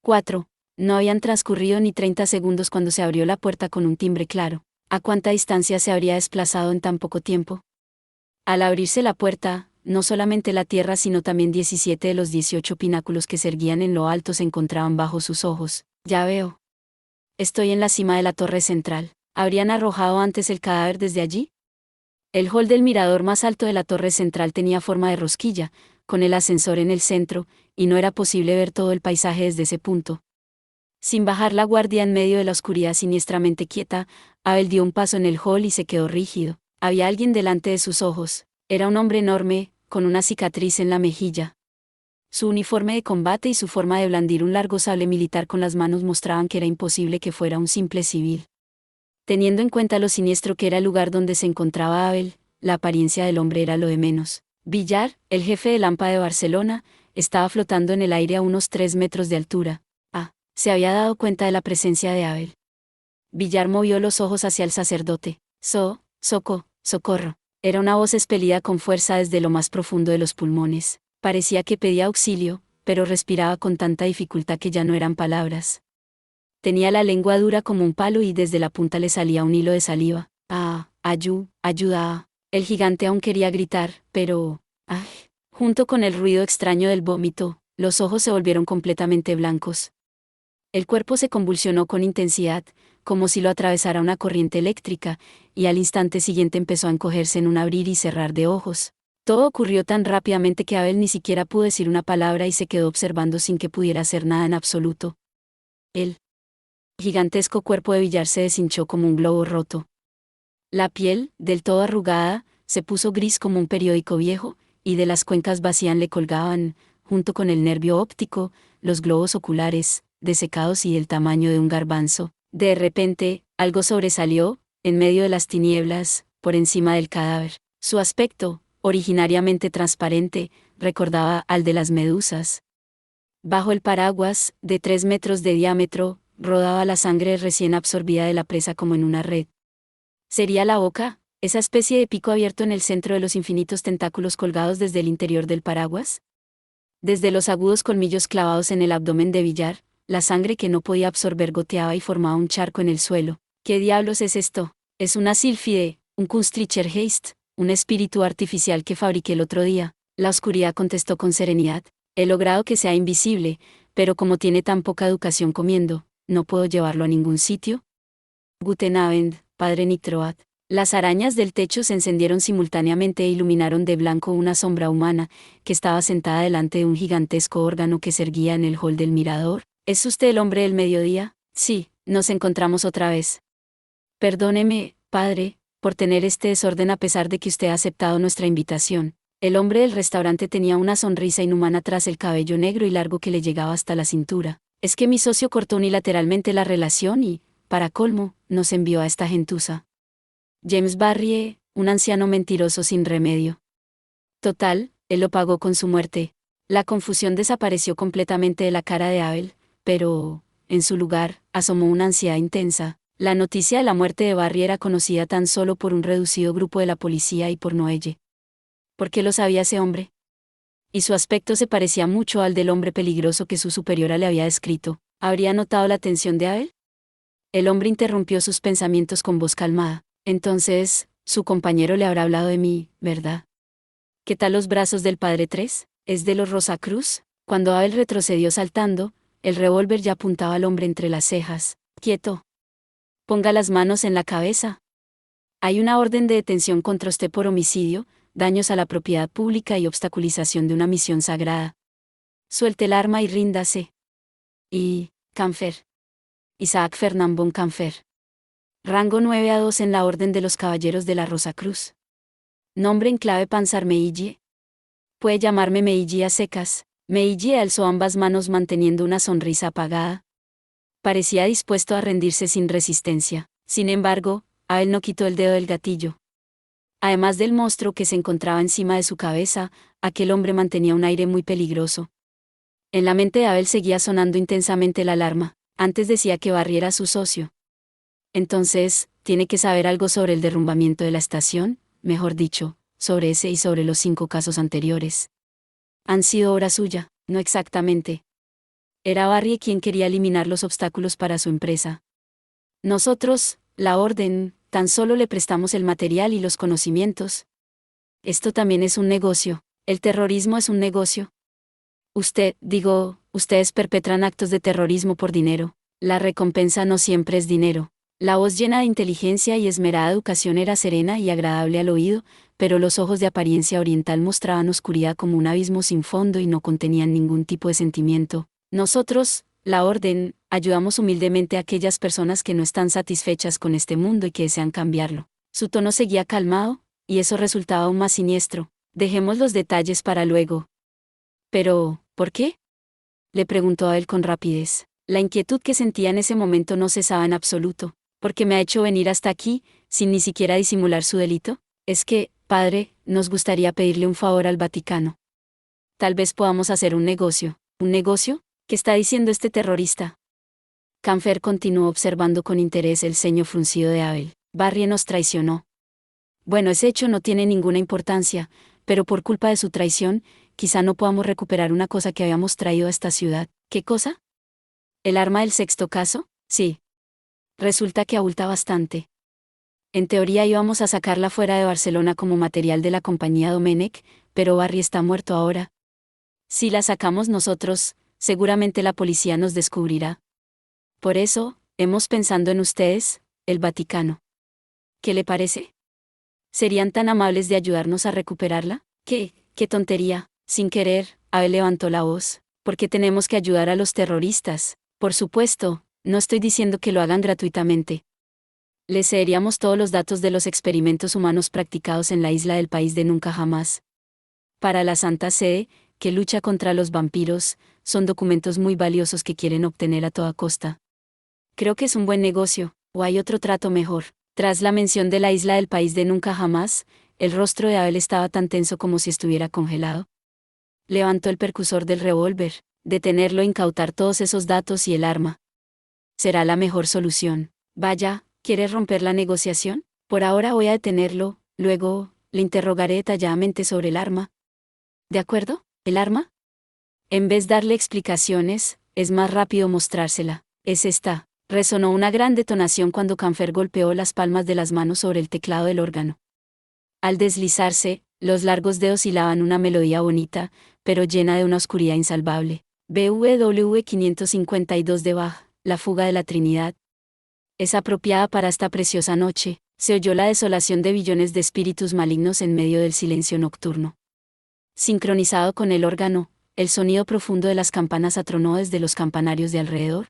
4. No habían transcurrido ni 30 segundos cuando se abrió la puerta con un timbre claro. ¿A cuánta distancia se habría desplazado en tan poco tiempo? Al abrirse la puerta, no solamente la tierra sino también 17 de los 18 pináculos que se erguían en lo alto se encontraban bajo sus ojos. Ya veo. Estoy en la cima de la torre central. ¿Habrían arrojado antes el cadáver desde allí? El hall del mirador más alto de la torre central tenía forma de rosquilla, con el ascensor en el centro, y no era posible ver todo el paisaje desde ese punto. Sin bajar la guardia en medio de la oscuridad siniestramente quieta, Abel dio un paso en el hall y se quedó rígido. Había alguien delante de sus ojos. Era un hombre enorme, con una cicatriz en la mejilla. Su uniforme de combate y su forma de blandir un largo sable militar con las manos mostraban que era imposible que fuera un simple civil. Teniendo en cuenta lo siniestro que era el lugar donde se encontraba Abel, la apariencia del hombre era lo de menos. Villar, el jefe del AMPA de Barcelona, estaba flotando en el aire a unos 3 metros de altura. Se había dado cuenta de la presencia de Abel. Villar movió los ojos hacia el sacerdote. Socorro. Era una voz expelida con fuerza desde lo más profundo de los pulmones. Parecía que pedía auxilio, pero respiraba con tanta dificultad que ya no eran palabras. Tenía la lengua dura como un palo y desde la punta le salía un hilo de saliva. Ayuda. El gigante aún quería gritar, pero... Junto con el ruido extraño del vómito, los ojos se volvieron completamente blancos. El cuerpo se convulsionó con intensidad, como si lo atravesara una corriente eléctrica, y al instante siguiente empezó a encogerse en un abrir y cerrar de ojos. Todo ocurrió tan rápidamente que Abel ni siquiera pudo decir una palabra y se quedó observando sin que pudiera hacer nada en absoluto. El gigantesco cuerpo de Villar se deshinchó como un globo roto. La piel, del todo arrugada, se puso gris como un periódico viejo, y de las cuencas vacías le colgaban, junto con el nervio óptico, los globos oculares, desecados y del tamaño de un garbanzo. De repente, algo sobresalió, en medio de las tinieblas, por encima del cadáver. Su aspecto, originariamente transparente, recordaba al de las medusas. Bajo el paraguas, de 3 metros de diámetro, rodaba la sangre recién absorbida de la presa como en una red. ¿Sería la boca, esa especie de pico abierto en el centro de los infinitos tentáculos colgados desde el interior del paraguas? Desde los agudos colmillos clavados en el abdomen de Villar, la sangre que no podía absorber goteaba y formaba un charco en el suelo. ¿Qué diablos es esto? Es una sílfide, un Kunstlichergeist, un espíritu artificial que fabriqué el otro día. La oscuridad contestó con serenidad. He logrado que sea invisible, pero como tiene tan poca educación comiendo, no puedo llevarlo a ningún sitio. Guten Abend, padre Nitroat. Las arañas del techo se encendieron simultáneamente e iluminaron de blanco una sombra humana, que estaba sentada delante de un gigantesco órgano que se erguía en el hall del mirador. ¿Es usted el hombre del mediodía? Sí, nos encontramos otra vez. Perdóneme, padre, por tener este desorden a pesar de que usted ha aceptado nuestra invitación. El hombre del restaurante tenía una sonrisa inhumana tras el cabello negro y largo que le llegaba hasta la cintura. Es que mi socio cortó unilateralmente la relación y, para colmo, nos envió a esta gentuza. James Barrie, un anciano mentiroso sin remedio. Total, él lo pagó con su muerte. La confusión desapareció completamente de la cara de Abel, pero, en su lugar, asomó una ansiedad intensa. La noticia de la muerte de Barrie era conocida tan solo por un reducido grupo de la policía y por Noelle. ¿Por qué lo sabía ese hombre? Y su aspecto se parecía mucho al del hombre peligroso que su superiora le había descrito. ¿Habría notado la atención de Abel? El hombre interrumpió sus pensamientos con voz calmada. Entonces, su compañero le habrá hablado de mí, ¿verdad? ¿Qué tal los brazos del padre Tres? ¿Es de los Rosacruz? Cuando Abel retrocedió saltando, el revólver ya apuntaba al hombre entre las cejas. Quieto. Ponga las manos en la cabeza. Hay una orden de detención contra usted por homicidio, daños a la propiedad pública y obstaculización de una misión sagrada. Suelte el arma y ríndase. Y, Kampfer. Isaac Fernand von Kampfer. Rango 9-2 en la Orden de los Caballeros de la Rosacruz. Nombre en clave Panzar Meille. Puede llamarme Meille a secas. Meille alzó ambas manos manteniendo una sonrisa apagada. Parecía dispuesto a rendirse sin resistencia. Sin embargo, Abel no quitó el dedo del gatillo. Además del monstruo que se encontraba encima de su cabeza, aquel hombre mantenía un aire muy peligroso. En la mente de Abel seguía sonando intensamente la alarma. Antes decía que Barrie era su socio. Entonces, tiene que saber algo sobre el derrumbamiento de la estación, mejor dicho, sobre ese y sobre los 5 casos anteriores. Han sido obra suya, no exactamente. Era Barry quien quería eliminar los obstáculos para su empresa. Nosotros, la Orden, tan solo le prestamos el material y los conocimientos. Esto también es un negocio. El terrorismo es un negocio. Ustedes perpetran actos de terrorismo por dinero. La recompensa no siempre es dinero. La voz llena de inteligencia y esmerada educación era serena y agradable al oído, pero los ojos de apariencia oriental mostraban oscuridad como un abismo sin fondo y no contenían ningún tipo de sentimiento. Nosotros, la Orden, ayudamos humildemente a aquellas personas que no están satisfechas con este mundo y que desean cambiarlo. Su tono seguía calmado, y eso resultaba aún más siniestro. Dejemos los detalles para luego. Pero, ¿por qué? Le preguntó a él con rapidez. La inquietud que sentía en ese momento no cesaba en absoluto. ¿Por qué me ha hecho venir hasta aquí, sin ni siquiera disimular su delito? Es que, padre, nos gustaría pedirle un favor al Vaticano. Tal vez podamos hacer un negocio. ¿Un negocio? ¿Qué está diciendo este terrorista? Camfer continuó observando con interés el ceño fruncido de Abel. Barry nos traicionó. Bueno, ese hecho no tiene ninguna importancia, pero por culpa de su traición, quizá no podamos recuperar una cosa que habíamos traído a esta ciudad. ¿Qué cosa? ¿El arma del sexto caso? Sí. Resulta que abulta bastante. En teoría íbamos a sacarla fuera de Barcelona como material de la compañía Domenech, pero Barry está muerto ahora. Si la sacamos nosotros, seguramente la policía nos descubrirá. Por eso, hemos pensado en ustedes, el Vaticano. ¿Qué le parece? ¿Serían tan amables de ayudarnos a recuperarla? ¡Qué tontería! Sin querer, Abel levantó la voz. ¿Por qué tenemos que ayudar a los terroristas? Por supuesto, no estoy diciendo que lo hagan gratuitamente. Les cederíamos todos los datos de los experimentos humanos practicados en la isla del país de nunca jamás. Para la Santa Sede, que lucha contra los vampiros, son documentos muy valiosos que quieren obtener a toda costa. Creo que es un buen negocio, o hay otro trato mejor. Tras la mención de la isla del país de nunca jamás, el rostro de Abel estaba tan tenso como si estuviera congelado. Levantó el percusor del revólver, detenerlo e incautar todos esos datos y el arma. Será la mejor solución. Vaya, ¿quiere romper la negociación? Por ahora voy a detenerlo, luego, le interrogaré detalladamente sobre el arma. ¿De acuerdo? ¿El arma? En vez de darle explicaciones, es más rápido mostrársela. Es esta. Resonó una gran detonación cuando Camfer golpeó las palmas de las manos sobre el teclado del órgano. Al deslizarse, los largos dedos hilaban una melodía bonita, pero llena de una oscuridad insalvable. BWV 552 de Bach, la fuga de la Trinidad. Es apropiada para esta preciosa noche. Se oyó la desolación de billones de espíritus malignos en medio del silencio nocturno. Sincronizado con el órgano, el sonido profundo de las campanas atronó desde los campanarios de alrededor.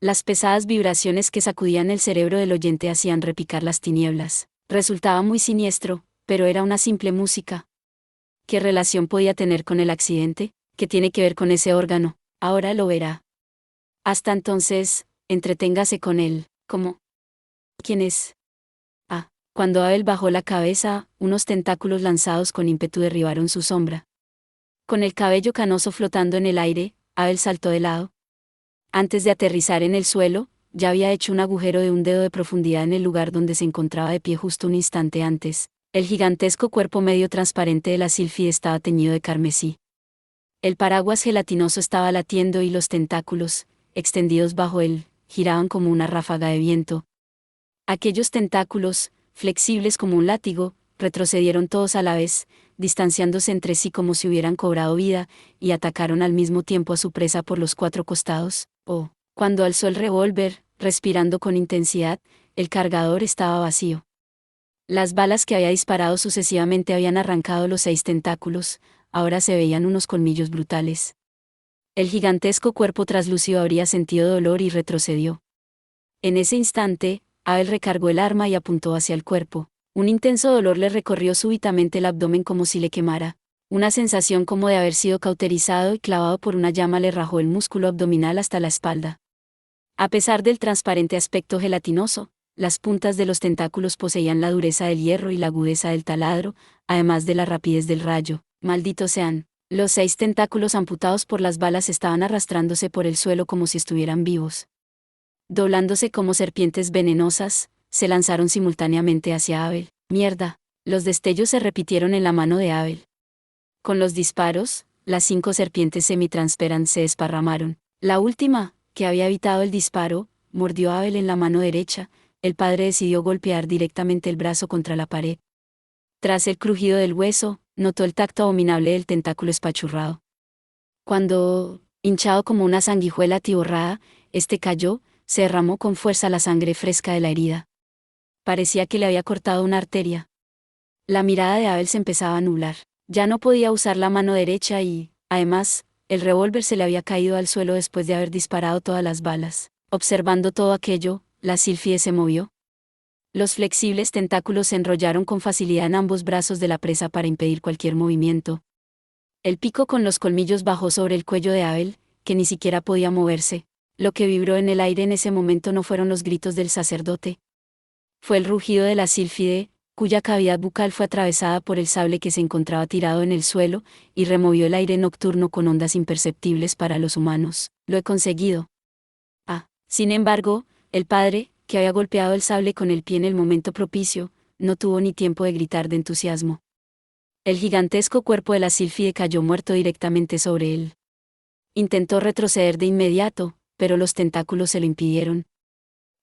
Las pesadas vibraciones que sacudían el cerebro del oyente hacían repicar las tinieblas. Resultaba muy siniestro, pero era una simple música. ¿Qué relación podía tener con el accidente? ¿Qué tiene que ver con ese órgano? Ahora lo verá. Hasta entonces, entreténgase con él. ¿Cómo? ¿Quién es? Cuando Abel bajó la cabeza, unos tentáculos lanzados con ímpetu derribaron su sombra. Con el cabello canoso flotando en el aire, Abel saltó de lado. Antes de aterrizar en el suelo, ya había hecho un agujero de un dedo de profundidad en el lugar donde se encontraba de pie justo un instante antes. El gigantesco cuerpo medio transparente de la sílfide estaba teñido de carmesí. El paraguas gelatinoso estaba latiendo y los tentáculos, extendidos bajo él, giraban como una ráfaga de viento. Aquellos tentáculos, flexibles como un látigo, retrocedieron todos a la vez, distanciándose entre sí como si hubieran cobrado vida, y atacaron al mismo tiempo a su presa por los 4 costados. Cuando alzó el revólver, respirando con intensidad, el cargador estaba vacío. Las balas que había disparado sucesivamente habían arrancado los 6 tentáculos, ahora se veían unos colmillos brutales. El gigantesco cuerpo traslúcido habría sentido dolor y retrocedió. En ese instante, Abel recargó el arma y apuntó hacia el cuerpo. Un intenso dolor le recorrió súbitamente el abdomen como si le quemara. Una sensación como de haber sido cauterizado y clavado por una llama le rajó el músculo abdominal hasta la espalda. A pesar del transparente aspecto gelatinoso, las puntas de los tentáculos poseían la dureza del hierro y la agudeza del taladro, además de la rapidez del rayo. Malditos sean. Los 6 tentáculos amputados por las balas estaban arrastrándose por el suelo como si estuvieran vivos. Doblándose como serpientes venenosas, se lanzaron simultáneamente hacia Abel. ¡Mierda! Los destellos se repitieron en la mano de Abel. Con los disparos, las 5 serpientes semitransparentes se desparramaron. La última, que había evitado el disparo, mordió a Abel en la mano derecha. El padre decidió golpear directamente el brazo contra la pared. Tras el crujido del hueso, notó el tacto abominable del tentáculo espachurrado. Cuando, hinchado como una sanguijuela atiborrada, este cayó, se derramó con fuerza la sangre fresca de la herida. Parecía que le había cortado una arteria. La mirada de Abel se empezaba a nublar. Ya no podía usar la mano derecha y, además, el revólver se le había caído al suelo después de haber disparado todas las balas. Observando todo aquello, la sílfide se movió. Los flexibles tentáculos se enrollaron con facilidad en ambos brazos de la presa para impedir cualquier movimiento. El pico con los colmillos bajó sobre el cuello de Abel, que ni siquiera podía moverse. Lo que vibró en el aire en ese momento no fueron los gritos del sacerdote. Fue el rugido de la sílfide, cuya cavidad bucal fue atravesada por el sable que se encontraba tirado en el suelo, y removió el aire nocturno con ondas imperceptibles para los humanos. Lo he conseguido. Sin embargo, el padre, que había golpeado el sable con el pie en el momento propicio, no tuvo ni tiempo de gritar de entusiasmo. El gigantesco cuerpo de la sílfide cayó muerto directamente sobre él. Intentó retroceder de inmediato, pero los tentáculos se lo impidieron.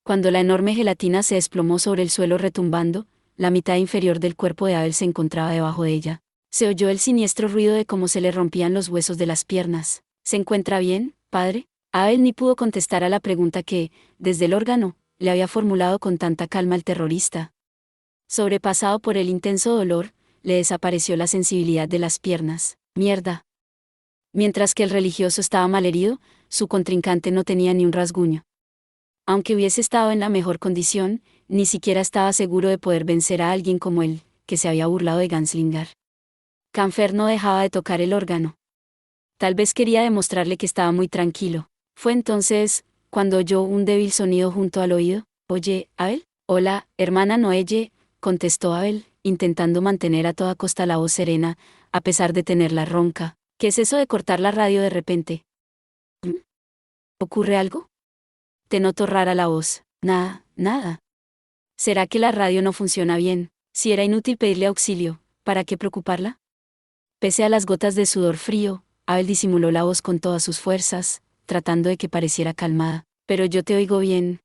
Cuando la enorme gelatina se desplomó sobre el suelo retumbando, la mitad inferior del cuerpo de Abel se encontraba debajo de ella. Se oyó el siniestro ruido de cómo se le rompían los huesos de las piernas. ¿Se encuentra bien, padre? Abel ni pudo contestar a la pregunta que, desde el órgano, le había formulado con tanta calma el terrorista. Sobrepasado por el intenso dolor, le desapareció la sensibilidad de las piernas. Mierda. Mientras que el religioso estaba malherido, su contrincante no tenía ni un rasguño. Aunque hubiese estado en la mejor condición, ni siquiera estaba seguro de poder vencer a alguien como él, que se había burlado de Ganslinger. Canfer no dejaba de tocar el órgano. Tal vez quería demostrarle que estaba muy tranquilo. Fue entonces, cuando oyó un débil sonido junto al oído. «Oye, Abel». «Hola, hermana Noelle», contestó Abel, intentando mantener a toda costa la voz serena, a pesar de tenerla ronca. «¿Qué es eso de cortar la radio de repente?» «¿Ocurre algo?» «Te noto rara la voz». Nada. «¿Será que la radio no funciona bien? Si era inútil pedirle auxilio, ¿para qué preocuparla?» Pese a las gotas de sudor frío, Abel disimuló la voz con todas sus fuerzas, tratando de que pareciera calmada. «Pero yo te oigo bien».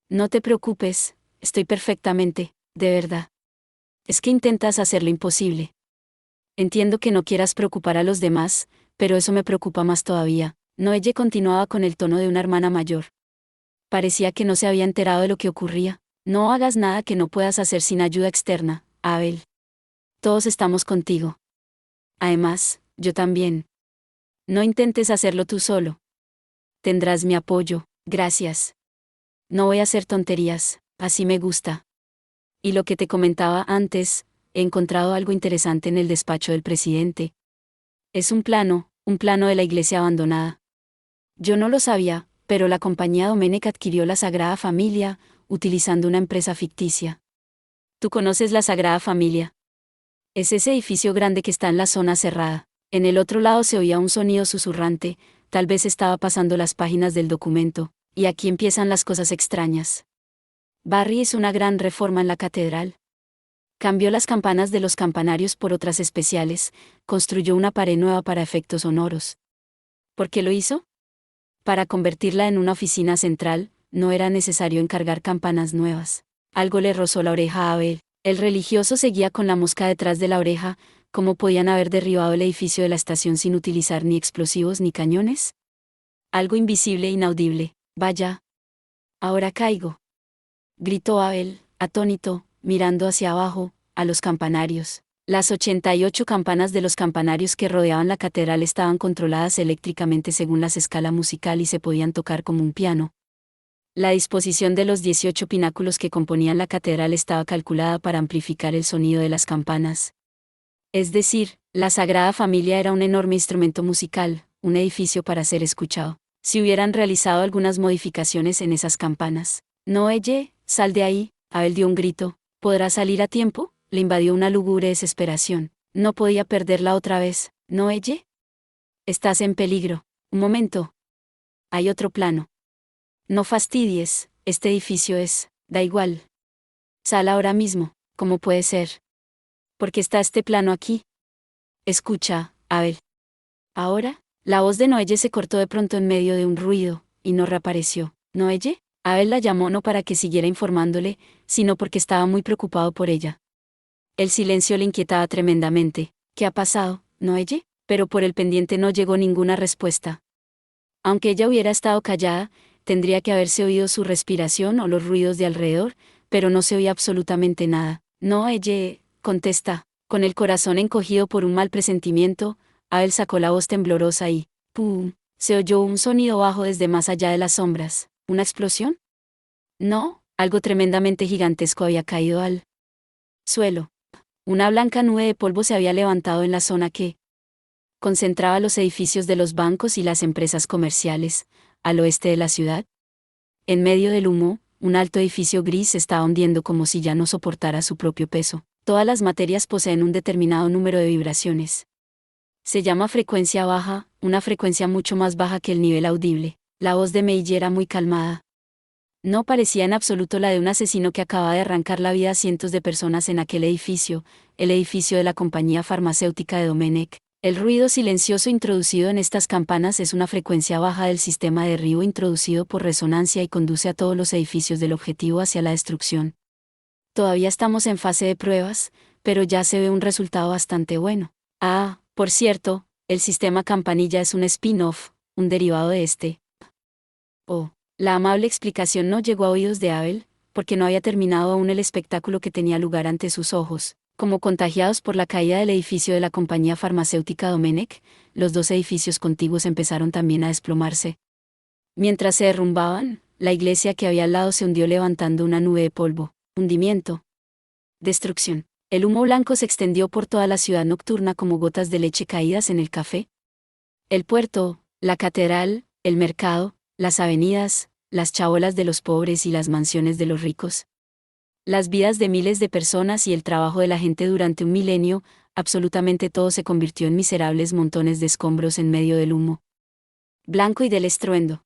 «No te preocupes, estoy perfectamente, de verdad. Es que intentas hacer lo imposible. Entiendo que no quieras preocupar a los demás, pero eso me preocupa más todavía». Noelle continuaba con el tono de una hermana mayor. Parecía que no se había enterado de lo que ocurría. «No hagas nada que no puedas hacer sin ayuda externa, Abel. Todos estamos contigo. Además, yo también. No intentes hacerlo tú solo. Tendrás mi apoyo, gracias. No voy a hacer tonterías, así me gusta. Y lo que te comentaba antes, he encontrado algo interesante en el despacho del presidente. Es un plano de la iglesia abandonada. Yo no lo sabía, pero la compañía Domenech adquirió la Sagrada Familia, utilizando una empresa ficticia. ¿Tú conoces la Sagrada Familia? Es ese edificio grande que está en la zona cerrada. En el otro lado se oía un sonido susurrante, tal vez estaba pasando las páginas del documento, y aquí empiezan las cosas extrañas. Barry hizo una gran reforma en la catedral. Cambió las campanas de los campanarios por otras especiales, construyó una pared nueva para efectos sonoros. ¿Por qué lo hizo? Para convertirla en una oficina central, no era necesario encargar campanas nuevas. Algo le rozó la oreja a Abel. El religioso seguía con la mosca detrás de la oreja. ¿Cómo podían haber derribado el edificio de la estación sin utilizar ni explosivos ni cañones? Algo invisible e inaudible. Vaya. Ahora caigo. Gritó Abel, atónito, mirando hacia abajo, a los campanarios. Las 88 campanas de los campanarios que rodeaban la catedral estaban controladas eléctricamente según la escala musical y se podían tocar como un piano. La disposición de los 18 pináculos que componían la catedral estaba calculada para amplificar el sonido de las campanas. Es decir, la Sagrada Familia era un enorme instrumento musical, un edificio para ser escuchado. Si hubieran realizado algunas modificaciones en esas campanas. «Noelle, sal de ahí», Abel dio un grito. «¿Podrás salir a tiempo?», le invadió una lúgubre desesperación. No podía perderla otra vez. «Noelle. Estás en peligro. Un momento. Hay otro plano. No fastidies, este edificio es, da igual. Sal ahora mismo». «¿Cómo puede ser? ¿Por qué está este plano aquí?» «Escucha, Abel. Ahora, La voz de Noelle se cortó de pronto en medio de un ruido, y no reapareció. ¿Noelle? Abel la llamó no para que siguiera informándole, sino porque estaba muy preocupado por ella. El silencio le inquietaba tremendamente. ¿Qué ha pasado, Noelle? Pero por el pendiente no llegó ninguna respuesta. Aunque ella hubiera estado callada, tendría que haberse oído su respiración o los ruidos de alrededor, pero no se oía absolutamente nada. Noelle, contesta. Con el corazón encogido por un mal presentimiento, Abel sacó la voz temblorosa y ¡pum! Se oyó un sonido bajo desde más allá de las sombras. ¿Una explosión? No, algo tremendamente gigantesco había caído al suelo. Una blanca nube de polvo se había levantado en la zona que concentraba los edificios de los bancos y las empresas comerciales, al oeste de la ciudad. En medio del humo, un alto edificio gris se estaba hundiendo como si ya no soportara su propio peso. Todas las materias poseen un determinado número de vibraciones. Se llama frecuencia baja, una frecuencia mucho más baja que el nivel audible. La voz de Meiji era muy calmada. No parecía en absoluto la de un asesino que acaba de arrancar la vida a cientos de personas en aquel edificio, el edificio de la compañía farmacéutica de Domenech. El ruido silencioso introducido en estas campanas es una frecuencia baja del sistema de derribo introducido por resonancia y conduce a todos los edificios del objetivo hacia la destrucción. Todavía estamos en fase de pruebas, pero ya se ve un resultado bastante bueno. Ah, por cierto, el sistema campanilla es un spin-off, un derivado de este. Oh, la amable explicación no llegó a oídos de Abel, porque no había terminado aún el espectáculo que tenía lugar ante sus ojos. Como contagiados por la caída del edificio de la compañía farmacéutica Domenech, los dos edificios contiguos empezaron también a desplomarse. Mientras se derrumbaban, la iglesia que había al lado se hundió levantando una nube de polvo. Hundimiento. Destrucción. El humo blanco se extendió por toda la ciudad nocturna como gotas de leche caídas en el café. El puerto, la catedral, el mercado, las avenidas, las chabolas de los pobres y las mansiones de los ricos. Las vidas de miles de personas y el trabajo de la gente durante un milenio, absolutamente todo se convirtió en miserables montones de escombros en medio del humo blanco y del estruendo.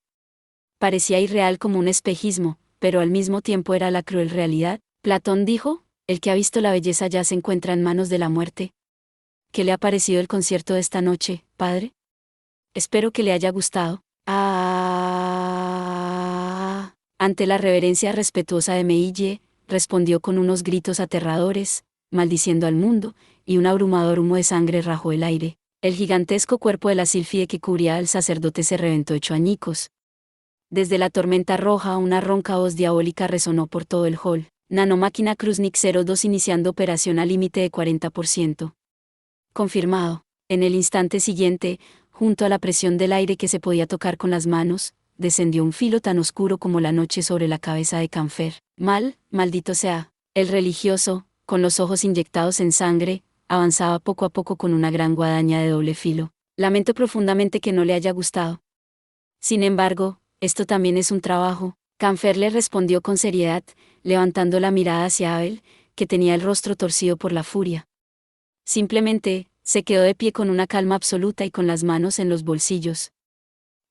Parecía irreal como un espejismo, pero al mismo tiempo era la cruel realidad. Platón dijo, el que ha visto la belleza ya se encuentra en manos de la muerte. ¿Qué le ha parecido el concierto de esta noche, padre? Espero que le haya gustado. Ah. Ante la reverencia respetuosa de Meiji, respondió con unos gritos aterradores, maldiciendo al mundo, y un abrumador humo de sangre rajó el aire. El gigantesco cuerpo de la sílfide que cubría al sacerdote se reventó hecho añicos. Desde la tormenta roja una ronca voz diabólica resonó por todo el hall. Nanomáquina Kruznik 02 iniciando operación al límite de 40%. Confirmado. En el instante siguiente, junto a la presión del aire que se podía tocar con las manos, descendió un filo tan oscuro como la noche sobre la cabeza de Canfer. Maldito sea. El religioso, con los ojos inyectados en sangre, avanzaba poco a poco con una gran guadaña de doble filo. Lamento profundamente que no le haya gustado. Sin embargo, esto también es un trabajo. Canfer le respondió con seriedad, levantando la mirada hacia Abel, que tenía el rostro torcido por la furia. Simplemente, se quedó de pie con una calma absoluta y con las manos en los bolsillos.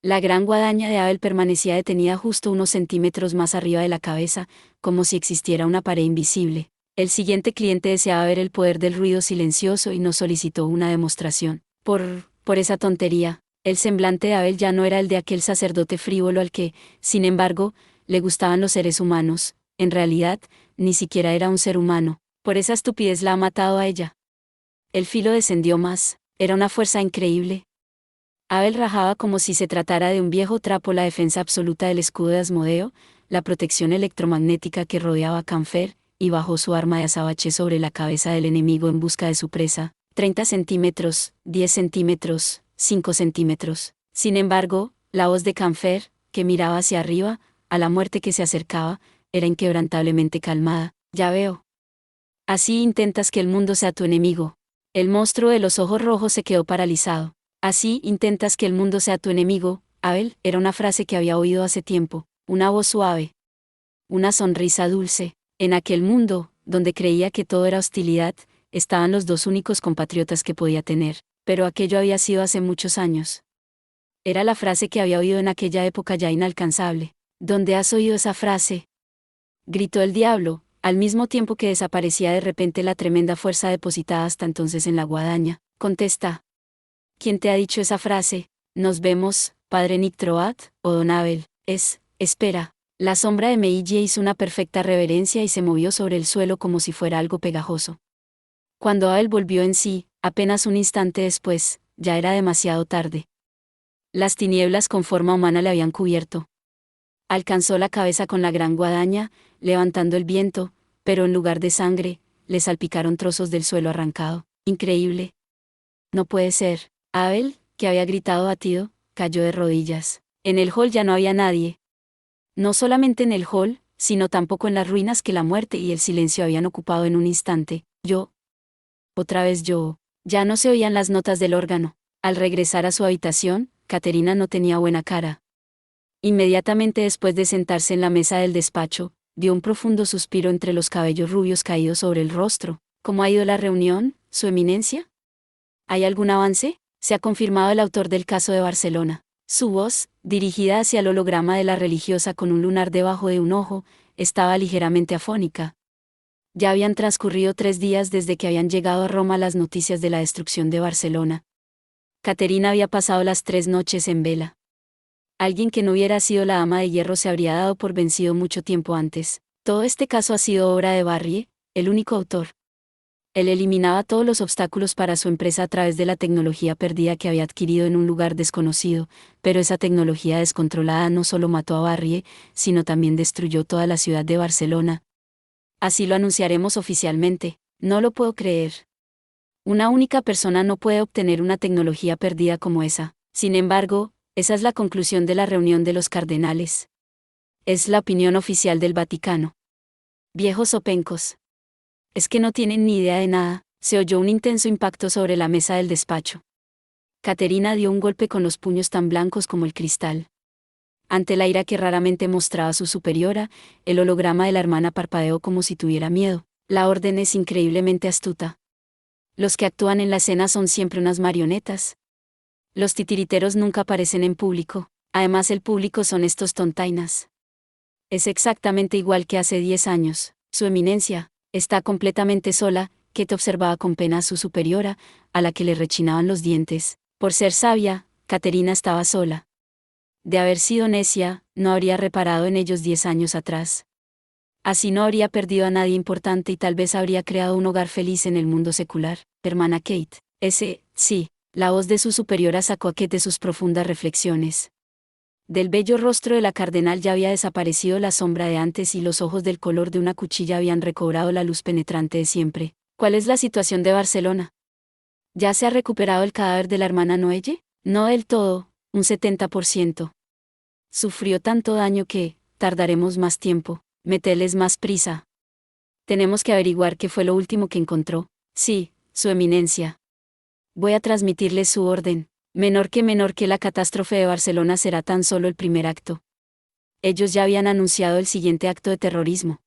La gran guadaña de Abel permanecía detenida justo unos centímetros más arriba de la cabeza, como si existiera una pared invisible. El siguiente cliente deseaba ver el poder del ruido silencioso y no solicitó una demostración. Por esa tontería, el semblante de Abel ya no era el de aquel sacerdote frívolo al que, sin embargo, le gustaban los seres humanos. En realidad, ni siquiera era un ser humano. Por esa estupidez la ha matado a ella. El filo descendió más. Era una fuerza increíble. Abel rajaba como si se tratara de un viejo trapo la defensa absoluta del escudo de Asmodeo, la protección electromagnética que rodeaba a Canfer, y bajó su arma de azabache sobre la cabeza del enemigo en busca de su presa. 30 centímetros, 10 centímetros, 5 centímetros. Sin embargo, la voz de Canfer, que miraba hacia arriba, a la muerte que se acercaba, era inquebrantablemente calmada. Ya veo. Así intentas que el mundo sea tu enemigo. El monstruo de los ojos rojos se quedó paralizado. Así intentas que el mundo sea tu enemigo, Abel. Era una frase que había oído hace tiempo, una voz suave. Una sonrisa dulce. En aquel mundo, donde creía que todo era hostilidad, estaban los dos únicos compatriotas que podía tener, pero aquello había sido hace muchos años. Era la frase que había oído en aquella época ya inalcanzable. ¿Dónde has oído esa frase?, gritó el diablo, al mismo tiempo que desaparecía de repente la tremenda fuerza depositada hasta entonces en la guadaña. Contesta. ¿Quién te ha dicho esa frase, Nos vemos, padre Nictroat, o don Abel. Espera. La sombra de Meiji hizo una perfecta reverencia y se movió sobre el suelo como si fuera algo pegajoso. Cuando Abel volvió en sí, apenas un instante después, ya era demasiado tarde. Las tinieblas con forma humana le habían cubierto. Alcanzó la cabeza con la gran guadaña, levantando el viento, pero en lugar de sangre, le salpicaron trozos del suelo arrancado. Increíble. No puede ser. Abel, que había gritado batido, cayó de rodillas. En el hall ya no había nadie. No solamente en el hall, sino tampoco en las ruinas que la muerte y el silencio habían ocupado en un instante. Otra vez yo. Ya no se oían las notas del órgano. Al regresar a su habitación, Caterina no tenía buena cara. Inmediatamente después de sentarse en la mesa del despacho, dio un profundo suspiro entre los cabellos rubios caídos sobre el rostro. ¿Cómo ha ido la reunión, Su Eminencia? ¿Hay algún avance? Se ha confirmado el autor del caso de Barcelona. Su voz, dirigida hacia el holograma de la religiosa con un lunar debajo de un ojo, estaba ligeramente afónica. Ya habían transcurrido 3 días desde que habían llegado a Roma las noticias de la destrucción de Barcelona. Caterina había pasado las 3 noches en vela. Alguien que no hubiera sido la Dama de Hierro se habría dado por vencido mucho tiempo antes. Todo este caso ha sido obra de Barrie, el único autor. Él eliminaba todos los obstáculos para su empresa a través de la tecnología perdida que había adquirido en un lugar desconocido, pero esa tecnología descontrolada no solo mató a Barrie, sino también destruyó toda la ciudad de Barcelona. Así lo anunciaremos oficialmente. No lo puedo creer. Una única persona no puede obtener una tecnología perdida como esa. Sin embargo, esa es la conclusión de la reunión de los cardenales. Es la opinión oficial del Vaticano. Viejos opencos. Es que no tienen ni idea de nada. Se oyó un intenso impacto sobre la mesa del despacho. Caterina dio un golpe con los puños tan blancos como el cristal. Ante la ira que raramente mostraba su superiora, el holograma de la hermana parpadeó como si tuviera miedo. La orden es increíblemente astuta. Los que actúan en la escena son siempre unas marionetas. Los titiriteros nunca aparecen en público. Además el público son estos tontainas. Es exactamente igual que hace 10 años. Su Eminencia está completamente sola. Kate observaba con pena a su superiora, a la que le rechinaban los dientes. Por ser sabia, Caterina estaba sola. De haber sido necia, no habría reparado en ellos 10 años atrás. Así no habría perdido a nadie importante y tal vez habría creado un hogar feliz en el mundo secular. Hermana Kate. Sí. La voz de su superiora sacó a Kate de sus profundas reflexiones. Del bello rostro de la cardenal ya había desaparecido la sombra de antes y los ojos del color de una cuchilla habían recobrado la luz penetrante de siempre. ¿Cuál es la situación de Barcelona? ¿Ya se ha recuperado el cadáver de la hermana Noelle? No del todo, un 70%. Sufrió tanto daño que, tardaremos más tiempo. Meterles más prisa. Tenemos que averiguar qué fue lo último que encontró. Sí, Su Eminencia. Voy a transmitirles su orden. Menor que la catástrofe de Barcelona será tan solo el primer acto. Ellos ya habían anunciado el siguiente acto de terrorismo.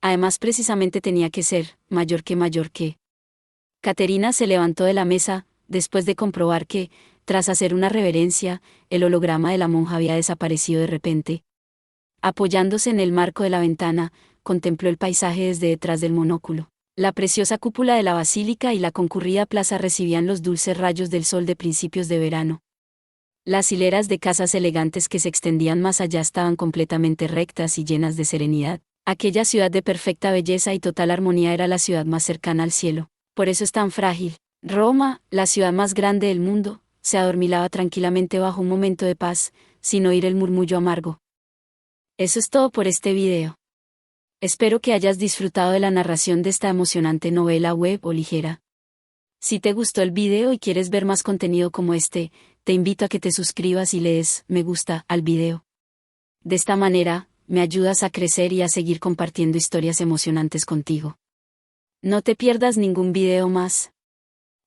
Además precisamente tenía que ser, mayor que. Caterina se levantó de la mesa, después de comprobar que, tras hacer una reverencia, el holograma de la monja había desaparecido de repente. Apoyándose en el marco de la ventana, contempló el paisaje desde detrás del monóculo. La preciosa cúpula de la basílica y la concurrida plaza recibían los dulces rayos del sol de principios de verano. Las hileras de casas elegantes que se extendían más allá estaban completamente rectas y llenas de serenidad. Aquella ciudad de perfecta belleza y total armonía era la ciudad más cercana al cielo. Por eso es tan frágil. Roma, la ciudad más grande del mundo, se adormilaba tranquilamente bajo un momento de paz, sin oír el murmullo amargo. Eso es todo por este video. Espero que hayas disfrutado de la narración de esta emocionante novela web o ligera. Si te gustó el video y quieres ver más contenido como este, te invito a que te suscribas y le des me gusta al video. De esta manera, me ayudas a crecer y a seguir compartiendo historias emocionantes contigo. No te pierdas ningún video más.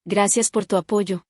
Gracias por tu apoyo.